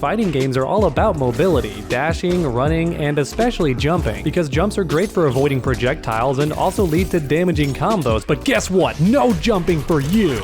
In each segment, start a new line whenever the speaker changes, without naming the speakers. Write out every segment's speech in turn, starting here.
Fighting games are all about mobility, dashing, running, and especially jumping, because jumps are great for avoiding projectiles and also lead to damaging combos, but guess what? No jumping for you!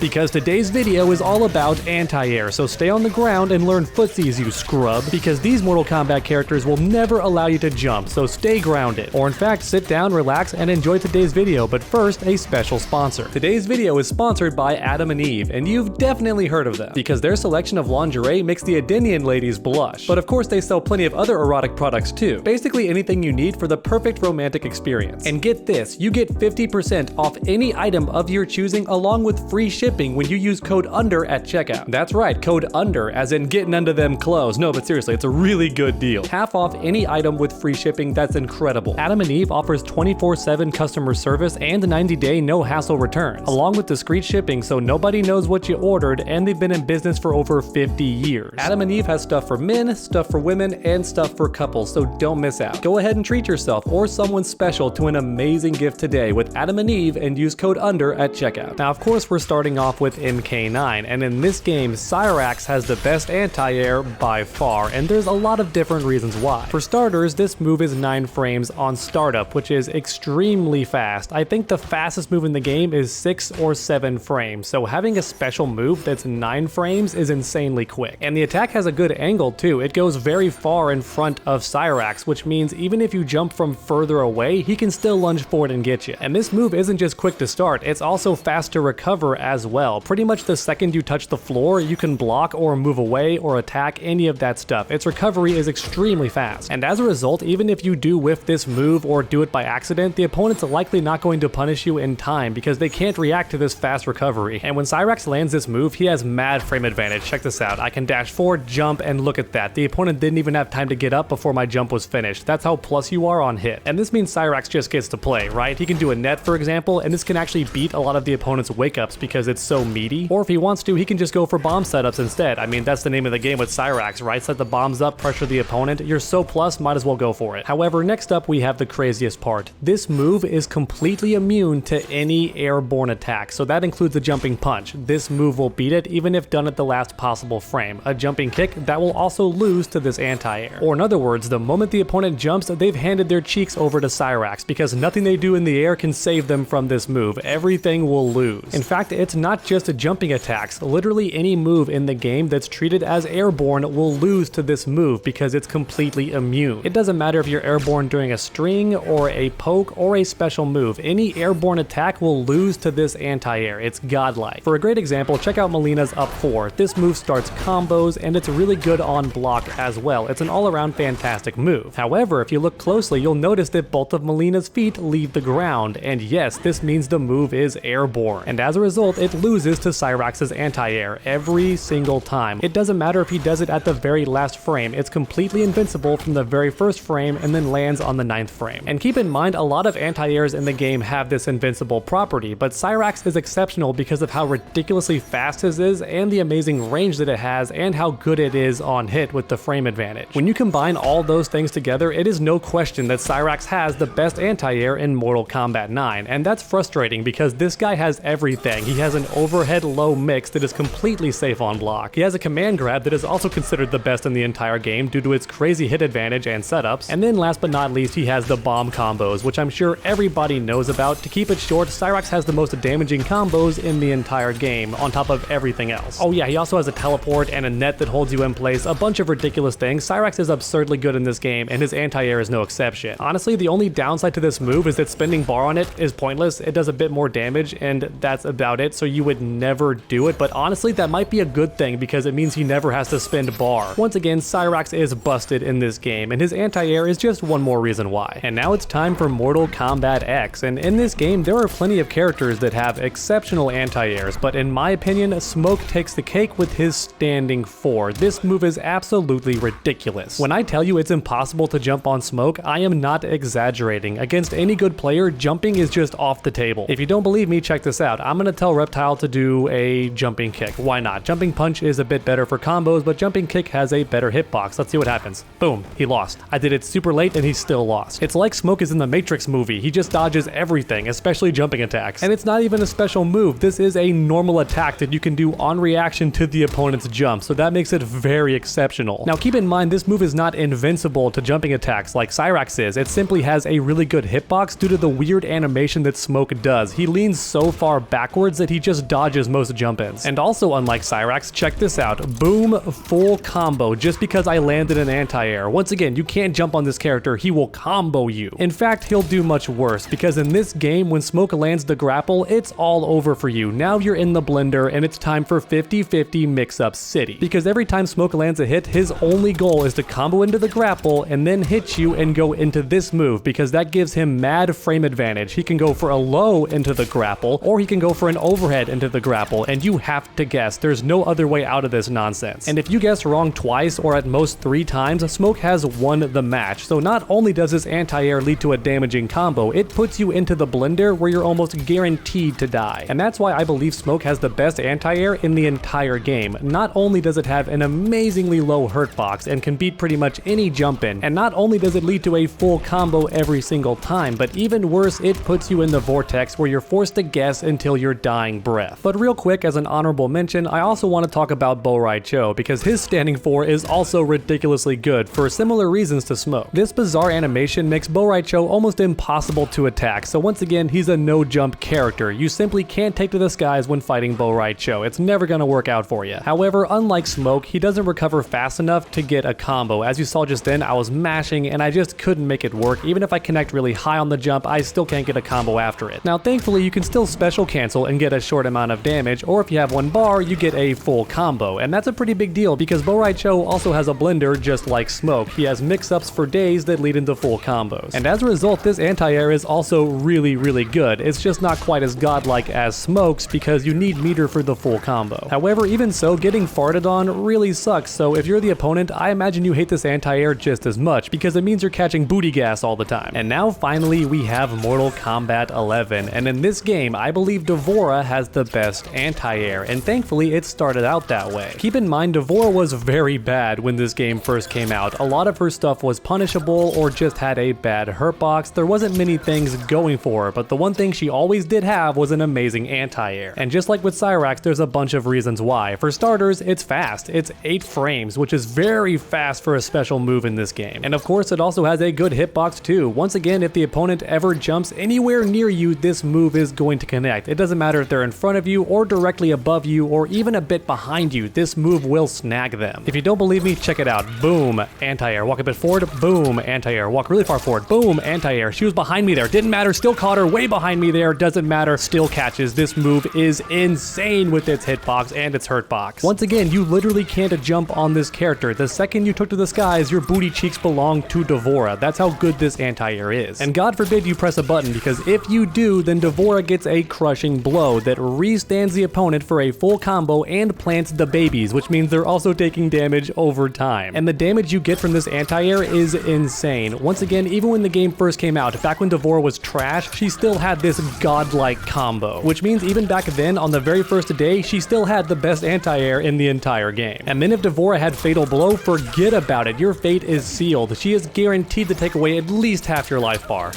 Because today's video is all about anti-air, so stay on the ground and learn footsies, you scrub, because these Mortal Kombat characters will never allow you to jump, so stay grounded. Or in fact, sit down, relax, and enjoy today's video, but first, a special sponsor. Today's video is sponsored by Adam and Eve, and you've definitely heard of them, because their selection of lingerie makes the Adenian ladies blush. But of course, they sell plenty of other erotic products too. Basically anything you need for the perfect romantic experience. And get this, you get 50% off any item of your choosing along with free shipping when you use code UNDER at checkout. That's right, code UNDER, as in getting under them clothes. No, but seriously, it's a really good deal. Half off any item with free shipping, that's incredible. Adam and Eve offers 24/7 customer service and 90-day no-hassle returns, along with discreet shipping so nobody knows what you ordered, and they've been in business for over 50 years. Adam and Eve has stuff for men, stuff for women, and stuff for couples, so don't miss out. Go ahead and treat yourself or someone special to an amazing gift today with Adam and Eve and use code UNDER at checkout. Now, of course, we're starting off with MK9, and in this game, Cyrax has the best anti-air by far, and there's a lot of different reasons why. For starters, this move is 9 frames on startup, which is extremely fast. I think the fastest move in the game is 6 or 7 frames, so having a special move that's 9 frames is insanely quick. And the attack has a good angle too. It goes very far in front of Cyrax, which means even if you jump from further away, he can still lunge forward and get you. And this move isn't just quick to start, it's also fast to recover as well. Pretty much the second you touch the floor, you can block or move away or attack, any of that stuff. Its recovery is extremely fast. And as a result, even if you do whiff this move or do it by accident, the opponent's likely not going to punish you in time because they can't react to this fast recovery. And when Cyrax lands this move, he has mad frame advantage. Check this out. I can dash forward, jump, and look at that. The opponent didn't even have time to get up before my jump was finished. That's how plus you are on hit. And this means Cyrax just gets to play, right? He can do a net, for example, and this can actually beat a lot of the opponent's wake-ups because it's so meaty. Or if he wants to, he can just go for bomb setups instead. I mean, that's the name of the game with Cyrax, right? Set the bombs up, pressure the opponent. You're so plus, might as well go for it. However, next up we have the craziest part. This move is completely immune to any airborne attack, so that includes a jumping punch. This move will beat it even if done at the last possible frame. A jumping kick, that will also lose to this anti-air. Or in other words, the moment the opponent jumps, they've handed their cheeks over to Cyrax because nothing they do in the air can save them from this move. Everything will lose. In fact, it's not just a jumping attacks. Literally any move in the game that's treated as airborne will lose to this move because it's completely immune. It doesn't matter if you're airborne during a string or a poke or a special move. Any airborne attack will lose to this anti-air. It's godlike. For a great example, check out Melina's up 4. This move starts combos and it's really good on block as well. It's an all-around fantastic move. However, if you look closely, you'll notice that both of Melina's feet leave the ground, and yes, this means the move is airborne. And as a result, it loses to Cyrax's anti-air every single time. It doesn't matter if he does it at the very last frame, it's completely invincible from the very first frame and then lands on the 9th frame. And keep in mind, a lot of anti-airs in the game have this invincible property, but Cyrax is exceptional because of how ridiculously fast his is and the amazing range that it has and how good it is on hit with the frame advantage. When you combine all those things together, it is no question that Cyrax has the best anti-air in Mortal Kombat 9, and that's frustrating because this guy has everything. He has an overhead low mix that is completely safe on block. He has a command grab that is also considered the best in the entire game due to its crazy hit advantage and setups. And then last but not least, he has the bomb combos, which I'm sure everybody knows about. To keep it short, Cyrax has the most damaging combos in the entire game, on top of everything else. Oh yeah, he also has a teleport and a net that holds you in place, a bunch of ridiculous things. Cyrax is absurdly good in this game, and his anti-air is no exception. Honestly, the only downside to this move is that spending bar on it is pointless. It does a bit more damage, and that's about it, so you would never do it, but honestly, that might be a good thing because it means he never has to spend bar. Once again, Cyrax is busted in this game, and his anti-air is just one more reason why. And now it's time for Mortal Kombat X, and in this game, there are plenty of characters that have exceptional anti-airs, but in my opinion, Smoke takes the cake with his standing 4. This move is absolutely ridiculous. When I tell you it's impossible to jump on Smoke, I am not exaggerating. Against any good player, jumping is just off the table. If you don't believe me, check this out. I'm gonna tell Reptile projectile to do a jumping kick. Why not? Jumping punch is a bit better for combos, but jumping kick has a better hitbox. Let's see what happens. Boom, he lost. I did it super late and he still lost. It's like Smoke is in the Matrix movie. He just dodges everything, especially jumping attacks. And it's not even a special move. This is a normal attack that you can do on reaction to the opponent's jump, so that makes it very exceptional. Now keep in mind, this move is not invincible to jumping attacks like Cyrax is. It simply has a really good hitbox due to the weird animation that Smoke does. He leans so far backwards that he just dodges most jump-ins. And also, unlike Cyrax, check this out. Boom, full combo just because I landed an anti-air. Once again, you can't jump on this character, he will combo you. In fact, he'll do much worse, because in this game, when Smoke lands the grapple, it's all over for you. Now you're in the blender and it's time for 50-50 mix-up city. Because every time Smoke lands a hit, his only goal is to combo into the grapple and then hit you and go into this move, because that gives him mad frame advantage. He can go for a low into the grapple, or he can go for an overhead into the grapple, and you have to guess. There's no other way out of this nonsense. And if you guess wrong twice or at most 3 times, Smoke has won the match. So not only does this anti-air lead to a damaging combo, it puts you into the blender where you're almost guaranteed to die. And that's why I believe Smoke has the best anti-air in the entire game. Not only does it have an amazingly low hurt box and can beat pretty much any jump in, and not only does it lead to a full combo every single time, but even worse, it puts you in the vortex where you're forced to guess until your dying breath. But real quick, as an honorable mention, I also want to talk about Bo-Rai Cho, because his standing 4 is also ridiculously good for similar reasons to Smoke. This bizarre animation makes Bo-Rai Cho almost impossible to attack, so once again, he's a no-jump character. You simply can't take to the skies when fighting Bo-Rai Cho. It's never gonna work out for you. However, unlike Smoke, he doesn't recover fast enough to get a combo. As you saw just then, I was mashing and I just couldn't make it work. Even if I connect really high on the jump, I still can't get a combo after it. Now, thankfully, you can still special cancel and get a short amount of damage, or if you have 1 bar, you get a full combo. And that's a pretty big deal, because Bo-Rai Cho also has a blender just like Smoke. He has mix-ups for days that lead into full combos. And as a result, this anti-air is also really, really good. It's just not quite as godlike as Smoke's, because you need meter for the full combo. However, even so, getting farted on really sucks, so if you're the opponent, I imagine you hate this anti-air just as much, because it means you're catching booty gas all the time. And now finally we have Mortal Kombat 11, and in this game I believe DVorah has the best anti-air, and thankfully it started out that way. Keep in mind, DVorah was very bad when this game first came out. A lot of her stuff was punishable or just had a bad hurt box. There wasn't many things going for her, but the one thing she always did have was an amazing anti-air. And just like with Cyrax, there's a bunch of reasons why. For starters, it's fast. It's 8 frames, which is very fast for a special move in this game. And of course, it also has a good hitbox too. Once again, if the opponent ever jumps anywhere near you, this move is going to connect. It doesn't matter if they're in front of you or directly above you or even a bit behind you, this move will snag them. If you don't believe me, check it out. Boom, anti-air. Walk a bit forward. Boom, anti-air. Walk really far forward. Boom, anti-air. She was behind me there. Didn't matter. Still caught her. Way behind me there. Doesn't matter. Still catches. This move is insane with its hitbox and its hurt box. Once again, you literally can't jump on this character. The second you took to the skies, your booty cheeks belong to DVorah. That's how good this anti-air is. And God forbid you press a button, because if you do, then DVorah gets a crushing blow that re-stands the opponent for a full combo and plants the babies, which means they're also taking damage over time. And the damage you get from this anti-air is insane. Once again, even when the game first came out, back when DVorah was trash, she still had this godlike combo, which means even back then, on the very first day, she still had the best anti-air in the entire game. And then if DVorah had Fatal Blow, forget about it. Your fate is sealed. She is guaranteed to take away at least half your life bar.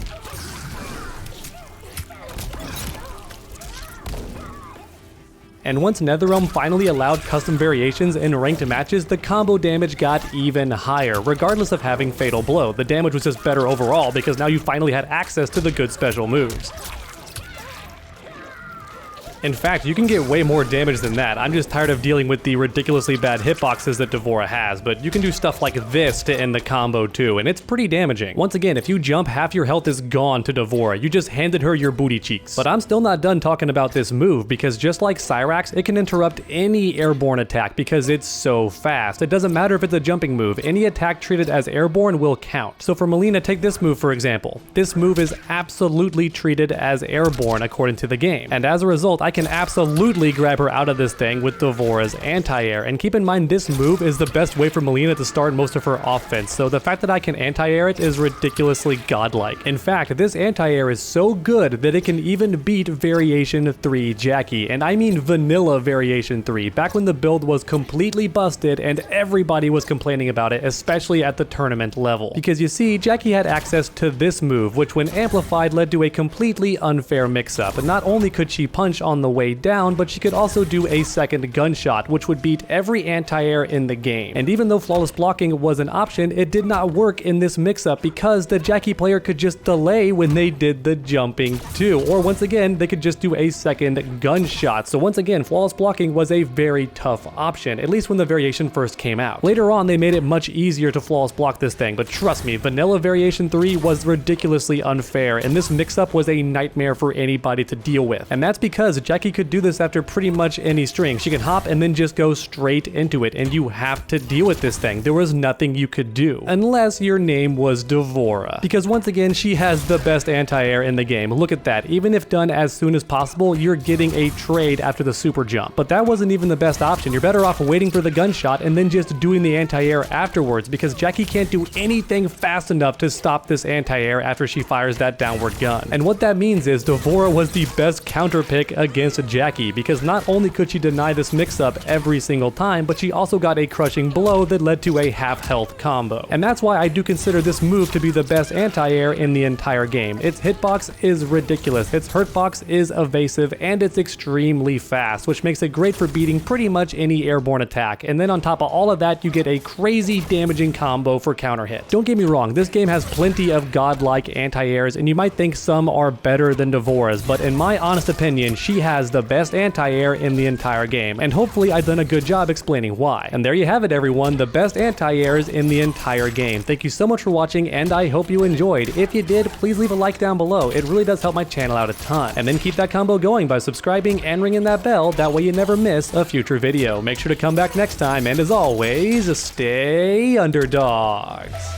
And once NetherRealm finally allowed custom variations in ranked matches, the combo damage got even higher, regardless of having Fatal Blow. The damage was just better overall, because now you finally had access to the good special moves. In fact, you can get way more damage than that. I'm just tired of dealing with the ridiculously bad hitboxes that DVorah has, but you can do stuff like this to end the combo too, and it's pretty damaging. Once again, if you jump, half your health is gone to DVorah. You just handed her your booty cheeks. But I'm still not done talking about this move, because just like Cyrax, it can interrupt any airborne attack because it's so fast. It doesn't matter if it's a jumping move. Any attack treated as airborne will count. So for Melina, take this move for example. This move is absolutely treated as airborne according to the game, and as a result, I can absolutely grab her out of this thing with DVorah's anti-air. And keep in mind, this move is the best way for Mileena to start most of her offense, so the fact that I can anti-air it is ridiculously godlike. In fact, this anti-air is so good that it can even beat Variation 3 Jackie, and I mean vanilla Variation 3, back when the build was completely busted and everybody was complaining about it, especially at the tournament level. Because you see, Jackie had access to this move, which when amplified led to a completely unfair mix-up. And not only could she punch on the way down, but she could also do a second gunshot, which would beat every anti-air in the game. And even though flawless blocking was an option, it did not work in this mix-up because the Jackie player could just delay when they did the jumping too. Or once again, they could just do a second gunshot. So once again, flawless blocking was a very tough option, at least when the variation first came out. Later on, they made it much easier to flawless block this thing, but trust me, vanilla Variation 3 was ridiculously unfair, and this mix-up was a nightmare for anybody to deal with. And that's because Jackie could do this after pretty much any string. She can hop and then just go straight into it, and you have to deal with this thing. There was nothing you could do, unless your name was DVorah. Because once again, she has the best anti-air in the game. Look at that. Even if done as soon as possible, you're getting a trade after the super jump. But that wasn't even the best option. You're better off waiting for the gunshot and then just doing the anti-air afterwards, because Jackie can't do anything fast enough to stop this anti-air after she fires that downward gun. And what that means is DVorah was the best counter pick against Jackie, because not only could she deny this mix-up every single time, but she also got a crushing blow that led to a half-health combo. And that's why I do consider this move to be the best anti-air in the entire game. Its hitbox is ridiculous, its hurtbox is evasive, and it's extremely fast, which makes it great for beating pretty much any airborne attack. And then on top of all of that, you get a crazy damaging combo for counter hit. Don't get me wrong, this game has plenty of godlike anti-airs, and you might think some are better than DVorah's, but in my honest opinion, she has the best anti-air in the entire game, and hopefully I've done a good job explaining why. And there you have it, everyone, the best anti-airs in the entire game. Thank you so much for watching, and I hope you enjoyed. If you did, please leave a like down below. It really does help my channel out a ton. And then keep that combo going by subscribing and ringing that bell, that way you never miss a future video. Make sure to come back next time, and as always, stay underdogs.